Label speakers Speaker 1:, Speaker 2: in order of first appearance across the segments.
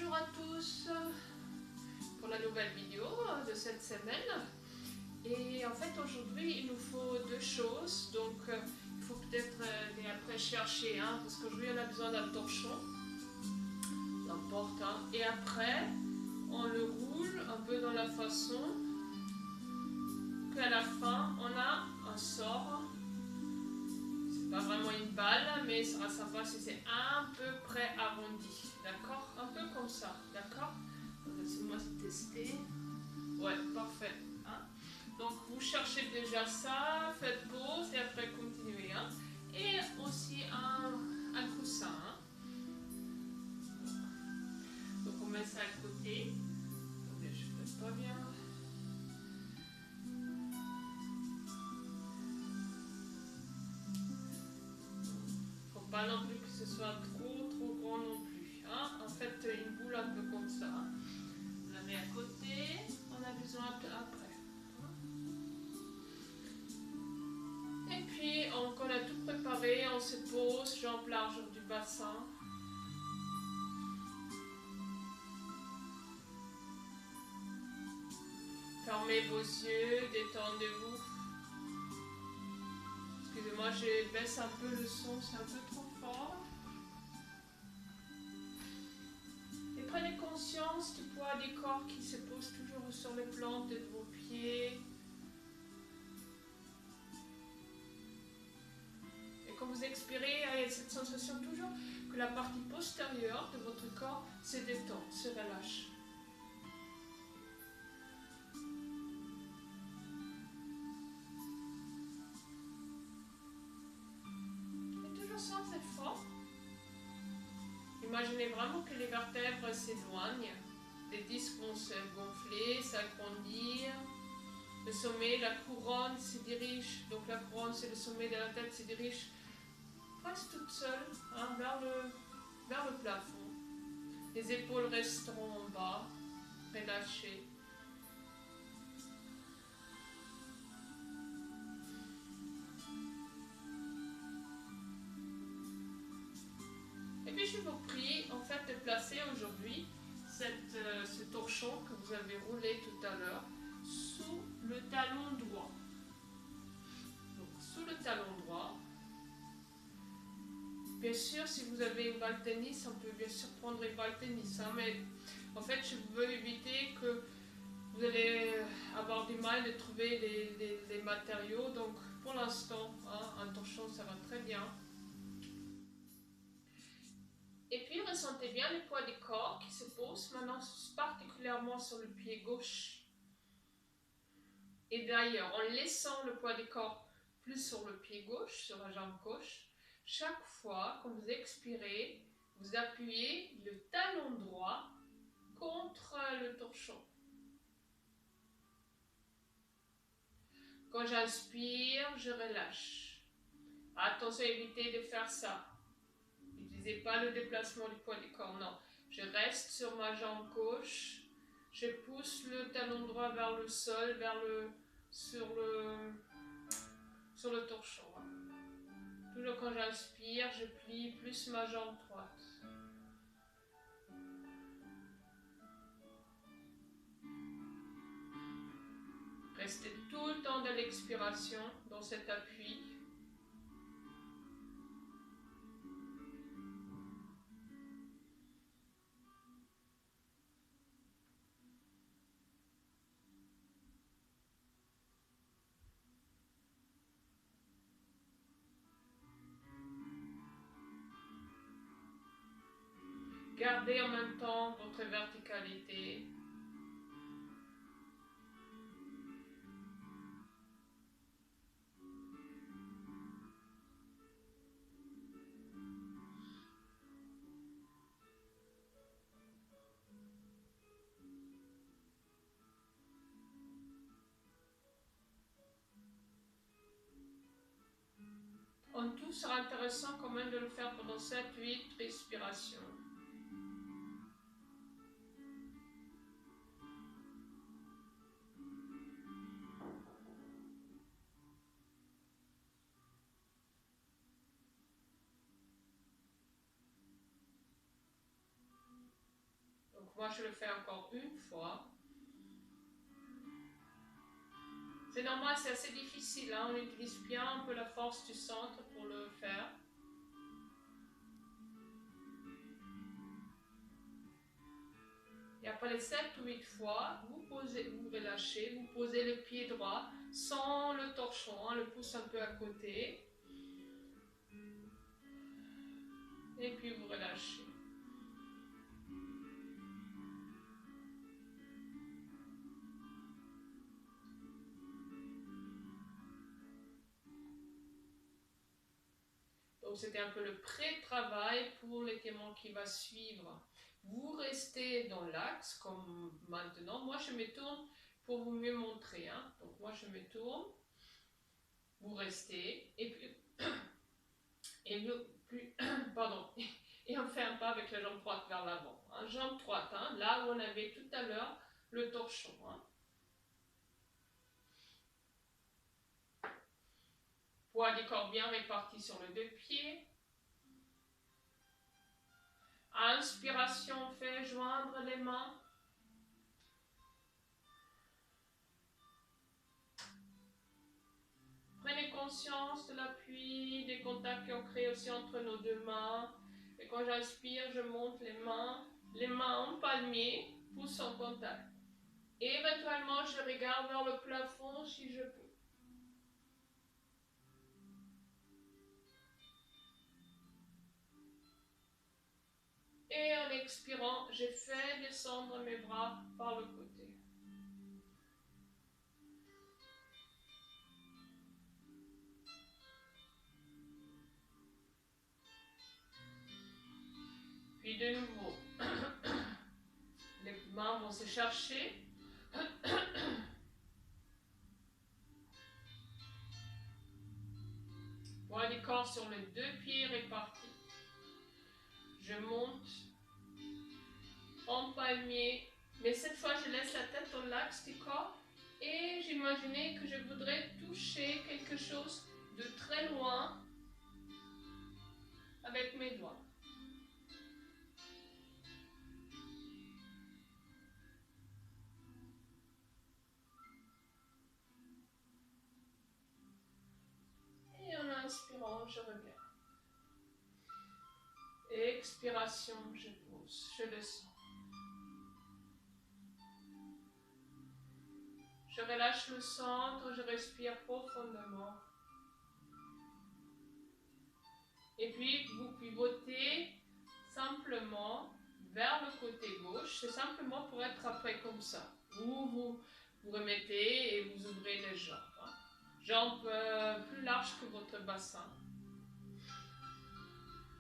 Speaker 1: Bonjour à tous pour la nouvelle vidéo de cette semaine. Et en fait aujourd'hui il nous faut deux choses, donc il faut peut-être aller après chercher parce qu'aujourd'hui on a besoin d'un torchon, n'importe. Et après on le roule un peu dans la façon qu'à la fin on a un sort. C'est pas vraiment une balle, mais ça sera sympa si c'est un peu près arrondi, d'accord? Un peu comme ça, d'accord? Laissez-moi tester. Ouais, parfait. Donc vous cherchez déjà ça, faites pause et après continuez. Et aussi un coussin. Donc on met ça à côté. Attendez, je ne fais pas bien. Faut pas non plus que ce soit trop grand non plus. En fait, une boule un peu comme ça. On la met à côté. On a besoin après. Et puis, on a tout préparé, on se pose, jambes larges du bassin. Fermez vos yeux, détendez-vous. Excusez-moi, je baisse un peu le son, c'est un peu trop fort. Et prenez conscience du poids du corps qui se pose toujours sur les plantes de vos pieds. Et quand vous expirez, il y a cette sensation toujours que la partie postérieure de votre corps se détend, se relâche. Et toujours sans effort. Imaginez vraiment que les vertèbres s'éloignent, les disques vont se gonfler, s'agrandir. Le sommet, la couronne se dirige, donc la couronne c'est le sommet de la tête, se dirige presque toute seule vers le plafond. Les épaules resteront en bas, relâchées. Et puis je vous prie en fait de placer aujourd'hui ce torchon que vous avez roulé tout à l'heure sous le talon droit. Donc sous le talon droit. Bien sûr, si vous avez une balle de tennis, on peut bien sûr prendre une balle de tennis, mais en fait, je veux éviter que vous allez avoir du mal de trouver les matériaux. Donc, pour l'instant, un torchon, ça va très bien. Et puis, ressentez bien le poids du corps qui se pose maintenant particulièrement sur le pied gauche. Et d'ailleurs, en laissant le poids du corps plus sur le pied gauche, sur la jambe gauche, chaque fois que vous expirez, vous appuyez le talon droit contre le torchon. Quand j'inspire, je relâche. Attention, évitez de faire ça. N'utilisez pas le déplacement du poids du corps, non. Je reste sur ma jambe gauche. Je pousse le talon droit vers le sol, sur le torchon. Toujours quand j'inspire, je plie plus ma jambe droite. Restez tout le temps de l'expiration dans cet appui. Gardez en même temps votre verticalité. En tout, sera intéressant quand même de le faire pendant 7-8 respirations. moi je le fais encore une fois. C'est normal, c'est assez difficile, hein? On utilise bien un peu la force du centre pour le faire. Et après les 7 ou 8 fois, vous posez, vous relâchez, vous posez le pied droit sans le torchon, hein, le pouce un peu à côté. Et puis vous relâchez. Donc c'était un peu le pré-travail pour l'étirement qui va suivre. Vous restez dans l'axe comme maintenant. Moi je me tourne pour vous mieux montrer. Hein. Donc moi je me tourne. Vous restez. Et puis... pardon. Et on fait un pas avec la jambe droite vers l'avant. Hein. Jambe droite, hein, là où on avait tout à l'heure le torchon. Hein. Poids du corps bien réparti sur les deux pieds. Inspiration, on fait joindre les mains. Prenez conscience de l'appui, des contacts qu'on crée aussi entre nos deux mains. Et quand j'inspire, je monte les mains en palmier, pouce en contact. Et éventuellement, je regarde vers le plafond si je peux. Et en expirant, je fais descendre mes bras par le côté. Puis de nouveau, les mains vont se chercher. Poids du corps sur les deux pieds répartis. Je monte en palmier, mais cette fois je laisse la tête dans l'axe du corps et j'imaginais que je voudrais toucher quelque chose de très loin avec mes doigts. Et en inspirant, je reviens. Expiration, je pose, je descends. Je relâche le centre, je respire profondément. Et puis, vous pivotez simplement vers le côté gauche. C'est simplement pour être après comme ça. Vous remettez et vous ouvrez les jambes. Hein. Jambes plus larges que votre bassin.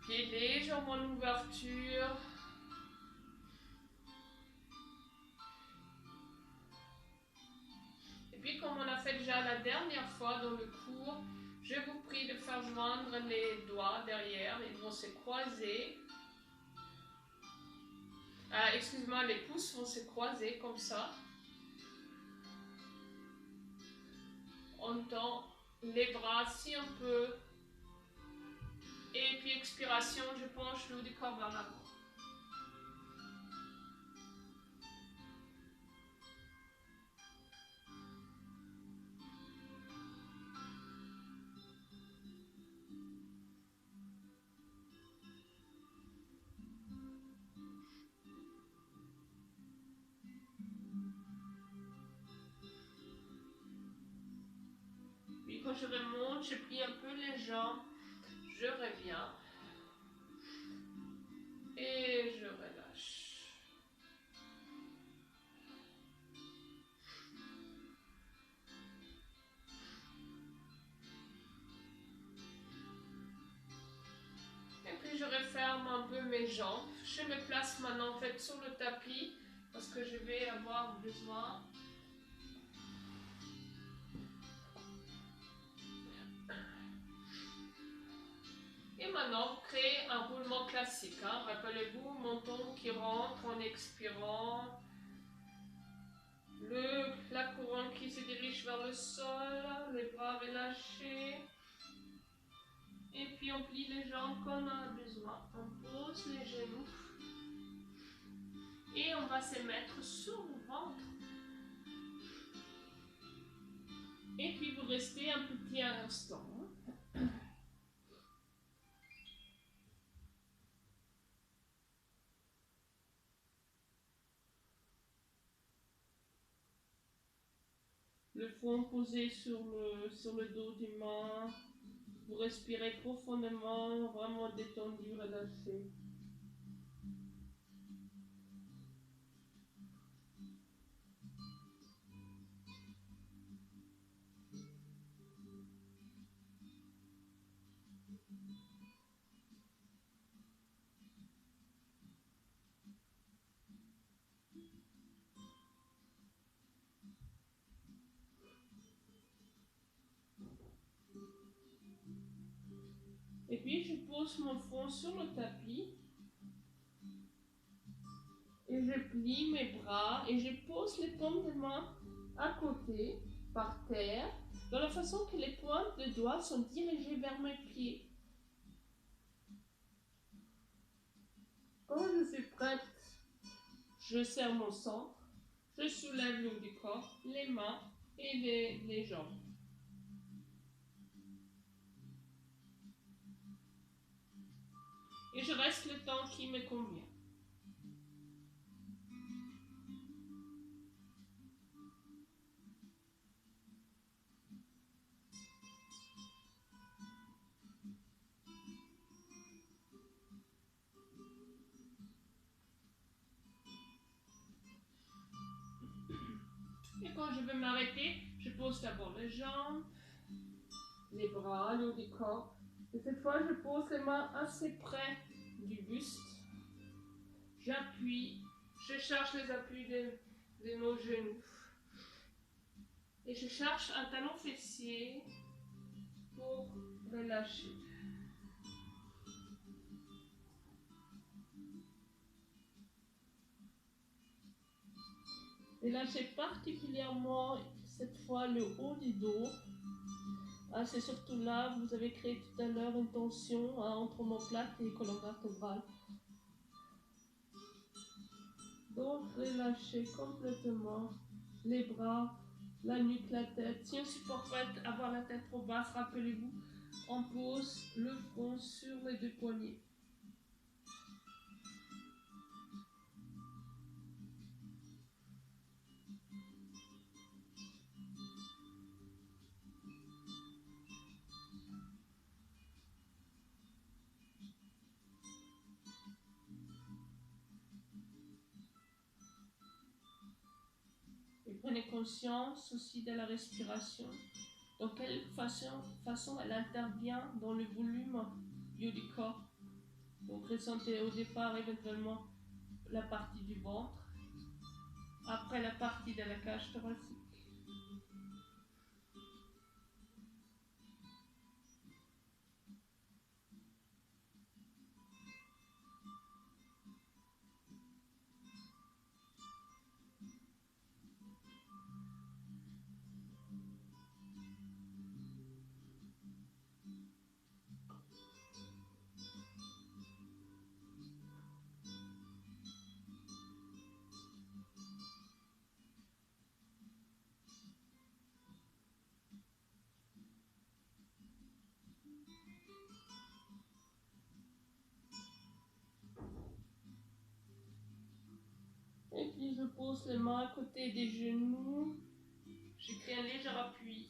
Speaker 1: Pieds légèrement en ouverture. Et puis, comme on a fait déjà la dernière fois dans le cours, je vous prie de faire joindre les doigts derrière. Ils vont se croiser. Excuse-moi, les pouces vont se croiser comme ça. On tend les bras si on peut. Et puis expiration, je penche le haut du corps vers l'avant. Puis quand je remonte, je plie un peu les jambes, je reviens. Et je relâche. Et puis je referme un peu mes jambes. Je me place maintenant en fait sur le tapis parce que je vais avoir besoin. Et maintenant, créez un roulement classique. Hein. Rappelez-vous, menton qui rentre en expirant. La couronne qui se dirige vers le sol, les bras relâchés. Et puis on plie les jambes comme on a besoin. On pose les genoux. Et on va se mettre sur le ventre. Et puis vous restez un petit instant. Le front posé sur le dos des mains. Vous respirez profondément, vraiment détendu, relâché. Et puis je pose mon front sur le tapis. Et je plie mes bras et je pose les paumes de main à côté, par terre, de la façon que les pointes de doigts sont dirigées vers mes pieds. Quand je suis prête, je serre mon centre, je soulève le haut du corps, les mains et les jambes. Et je reste le temps qui me convient. Et quand je veux m'arrêter, je pose d'abord les jambes, les bras, le haut du corps. Et cette fois, je pose les mains assez près du buste. J'appuie, je cherche les appuis de nos genoux. Et je cherche un talon fessier pour relâcher. Relâchez particulièrement cette fois le haut du dos. Ah, c'est surtout là, vous avez créé tout à l'heure une tension entre omoplate et colonne vertébrale. Donc relâchez complètement les bras, la nuque, la tête. Si on supporte pas avoir la tête trop basse, rappelez-vous, on pose le front sur les deux poignets. Et prenez conscience aussi de la respiration. De quelle façon elle intervient dans le volume du corps. Donc ressentez au départ éventuellement la partie du ventre, après la partie de la cage thoracique. Et puis je pose les mains à côté des genoux, je crée un léger appui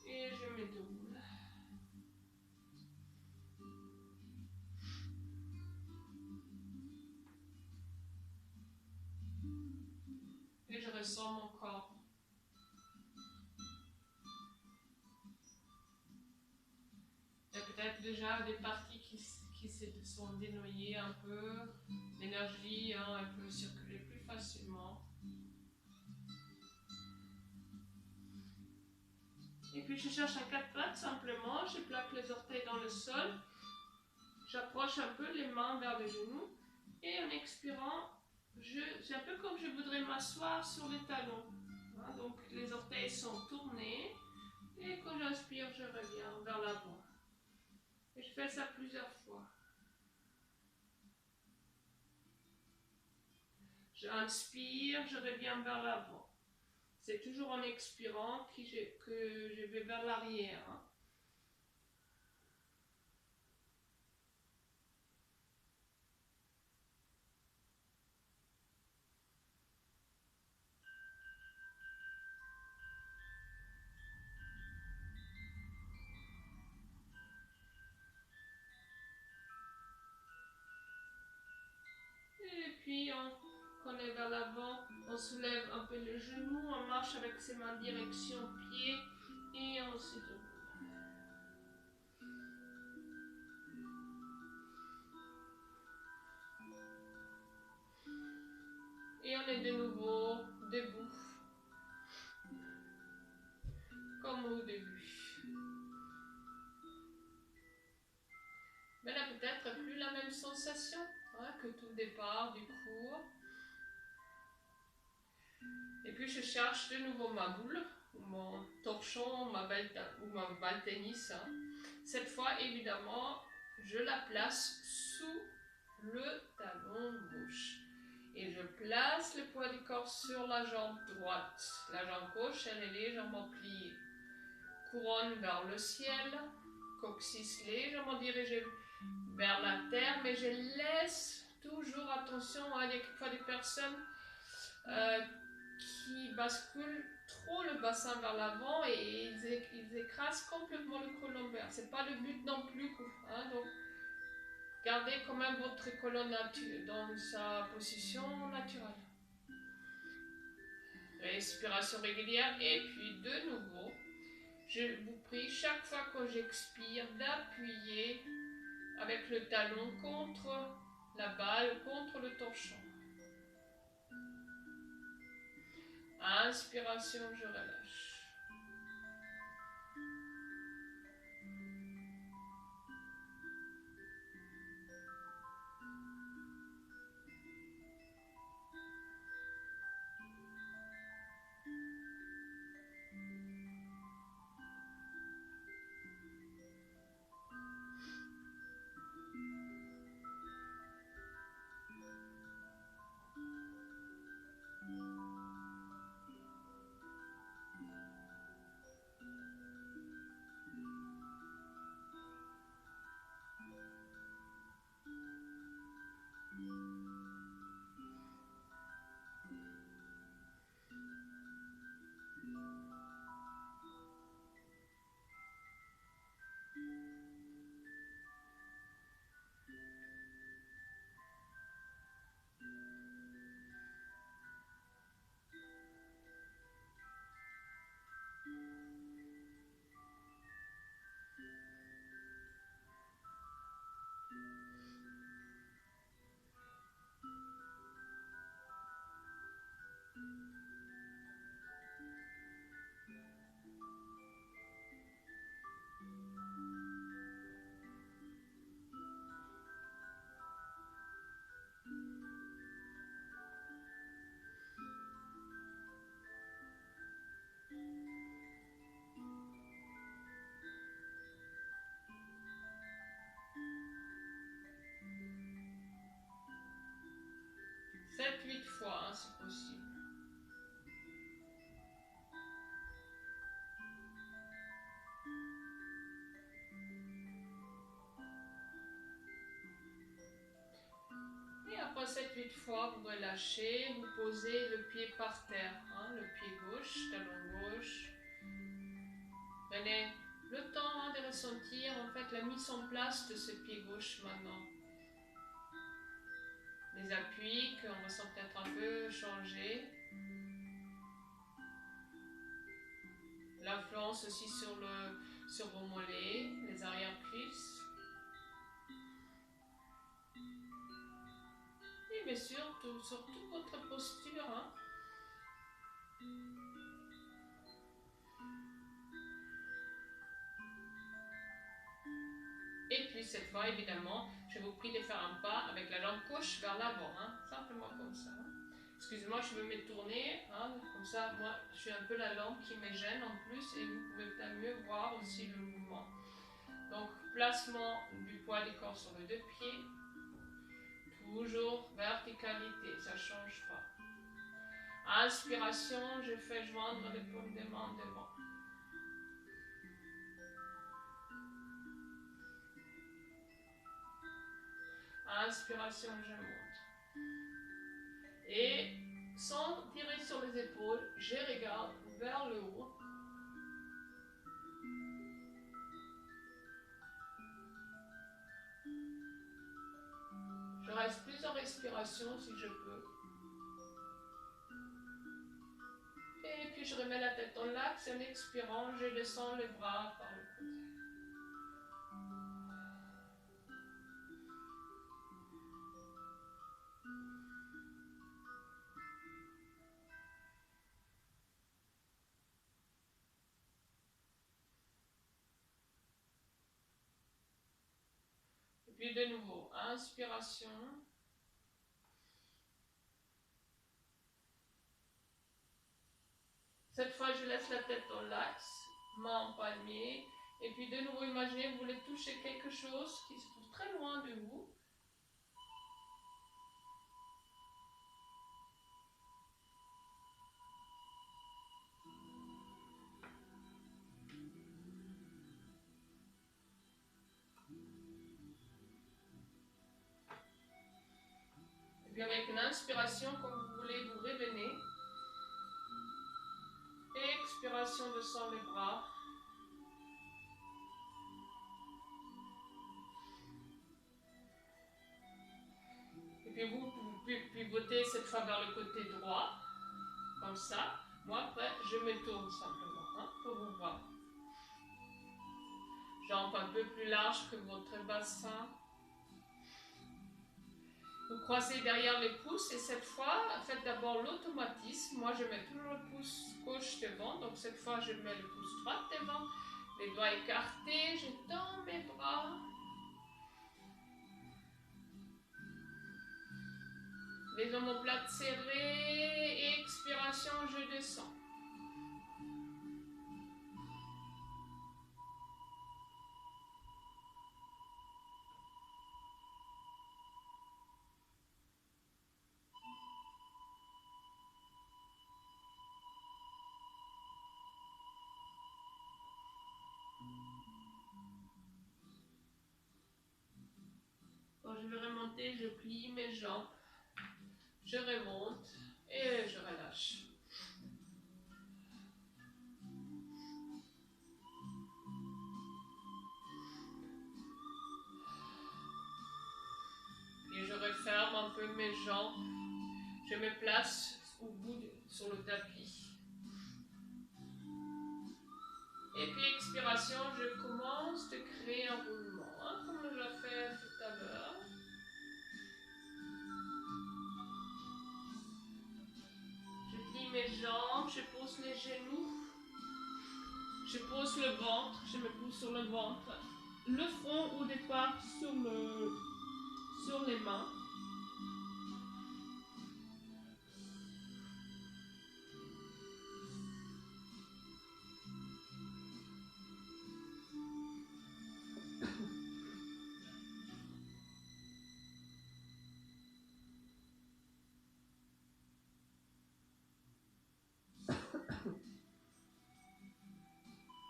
Speaker 1: et je me double. Et je ressens mon corps. Il y a peut-être déjà des parties qui se sont dénoyées un peu, l'énergie elle peut circuler plus facilement. Et puis je cherche un quatre pattes simplement, je plaque les orteils dans le sol, j'approche un peu les mains vers les genoux et en expirant, c'est un peu comme je voudrais m'asseoir sur les talons. Donc les orteils sont tournés et quand j'inspire, je reviens vers l'avant. Et je fais ça plusieurs fois. J'inspire, je reviens vers l'avant. C'est toujours en expirant que je vais vers l'arrière. Hein. Et puis on est vers l'avant, on soulève un peu les genoux, on marche avec ses mains direction pied et ensuite et on est de nouveau debout, comme au début. Mais là peut-être plus la même sensation hein, que tout départ du cours. Et puis je cherche de nouveau ma boule, ou mon torchon, ou ma balle tennis. Hein. Cette fois évidemment, je la place sous le talon gauche. Et je place le poids du corps sur la jambe droite. La jambe gauche, elle est légèrement pliée. Couronne vers le ciel, coccyx légèrement dirigé vers la terre, mais je laisse toujours attention à quelquefois des personnes qui basculent trop le bassin vers l'avant et ils écrasent complètement le col lombaire. C'est pas le but non plus. Hein, donc, gardez quand même votre colonne dans sa position naturelle. Respiration régulière et puis de nouveau, je vous prie chaque fois que j'expire d'appuyer avec le talon contre la balle, contre le torchon. Inspiration, je relâche. Sept, 8 fois, hein, c'est possible. Et après 7-8 fois, vous relâchez, vous posez le pied par terre, hein, le pied gauche, talon gauche. Prenez le temps hein, de ressentir en fait la mise en place de ce pied gauche maintenant. Les appuis qu'on ressent peut-être un peu changer. L'influence aussi sur vos mollets, les arrière-cuisses. Et bien sûr, sur toute votre posture. Hein. Et puis cette fois, évidemment, je vous prie de faire un pas avec la jambe gauche vers l'avant, hein, simplement comme ça. Excusez-moi, je vais me tourner, hein, comme ça, moi, je suis un peu la lampe qui me gêne en plus et vous pouvez peut-être mieux voir aussi le mouvement. Donc, placement du poids du corps sur les deux pieds, Toujours verticalité, ça ne change pas. Inspiration, je fais joindre les paumes des mains devant. Inspiration, je monte. Et sans tirer sur les épaules, je regarde vers le haut. Je reste plusieurs respirations si je peux. Et puis je remets la tête en l'axe et en expirant, je descends les bras par le côté. Et puis de nouveau, inspiration. Cette fois, je laisse la tête dans l'axe, main en palmier. Et puis de nouveau, imaginez que vous voulez toucher quelque chose qui se trouve très loin de vous. Et puis avec une inspiration, comme vous voulez, vous revenez. Expiration, descend les bras. Et puis vous pivotez cette fois vers le côté droit, comme ça. Moi après, je me tourne simplement, hein, pour vous voir. Jambes un peu plus larges que votre bassin. Vous croisez derrière les pouces et cette fois, faites d'abord l'automatisme. Moi, je mets toujours le pouce gauche devant, donc cette fois, je mets le pouce droit devant. Les doigts écartés, je tends mes bras. Les omoplates serrées, expiration, je descends. Quand je vais remonter, je plie mes jambes, je remonte et je relâche. Et je referme un peu mes jambes. Je me place au bout sur le tapis. Et puis expiration, je commence de créer un roulement, hein, comme on l'a fait tout à l'heure. Je plie mes jambes, je pose les genoux, je pose le ventre, je me pousse sur le ventre. Le front au départ sur les mains.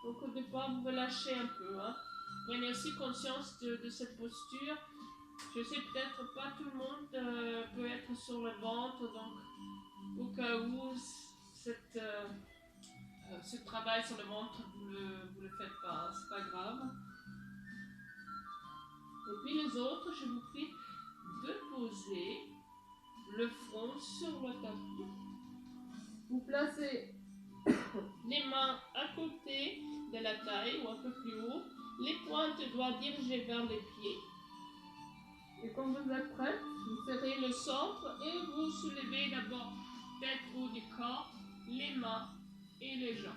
Speaker 1: Donc au départ, vous relâchez un peu. Hein. Prenez aussi conscience de cette posture. Je sais peut-être pas tout le monde peut être sur le ventre, donc au cas où ce travail sur le ventre, vous le faites pas, hein, c'est pas grave. Et puis les autres, je vous prie de poser le front sur le tapis. Vous placez les mains à côté de la taille ou un peu plus haut. Les pointes doivent diriger vers les pieds. Et quand vous êtes prêt, vous serrez le centre et vous soulevez d'abord tête haut du corps, les mains et les jambes.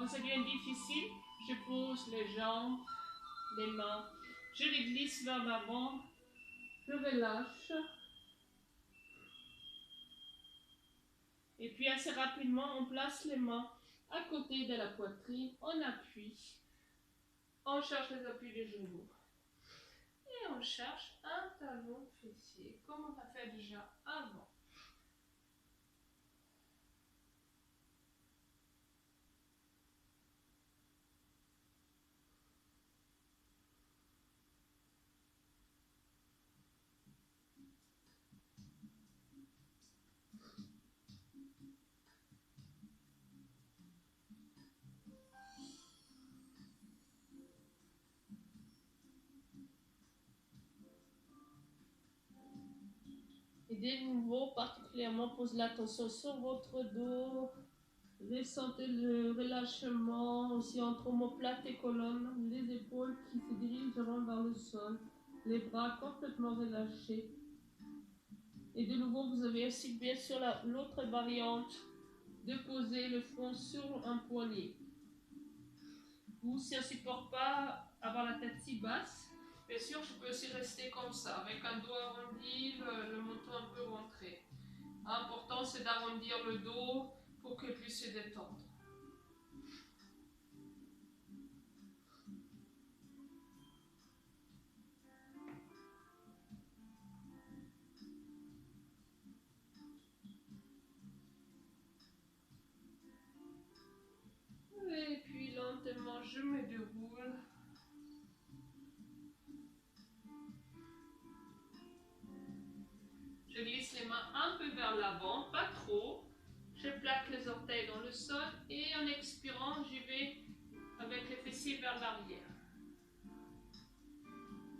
Speaker 1: Quand ça devient difficile, je pose les jambes, les mains, je les glisse vers l'avant, je relâche. Et puis assez rapidement, on place les mains à côté de la poitrine, on appuie, on cherche les appuis des genoux. Et on cherche un talon fessier, comme on a fait déjà avant. Et de nouveau, particulièrement, posez l'attention sur votre dos. Ressentez le relâchement aussi entre omoplate et colonne, les épaules qui se dirigeront vers le sol, les bras complètement relâchés. Et de nouveau, vous avez aussi bien sûr l'autre variante de poser le front sur un poignet. Ou si on ne supporte pas avoir la tête si basse, bien sûr, je peux aussi rester comme ça, avec un dos arrondi, le menton un peu rentré. L'important, c'est d'arrondir le dos pour qu'il puisse se détendre. Et puis lentement, je me déroule. Je glisse les mains un peu vers l'avant, pas trop. Je plaque les orteils dans le sol et en expirant, j'y vais avec les fessiers vers l'arrière.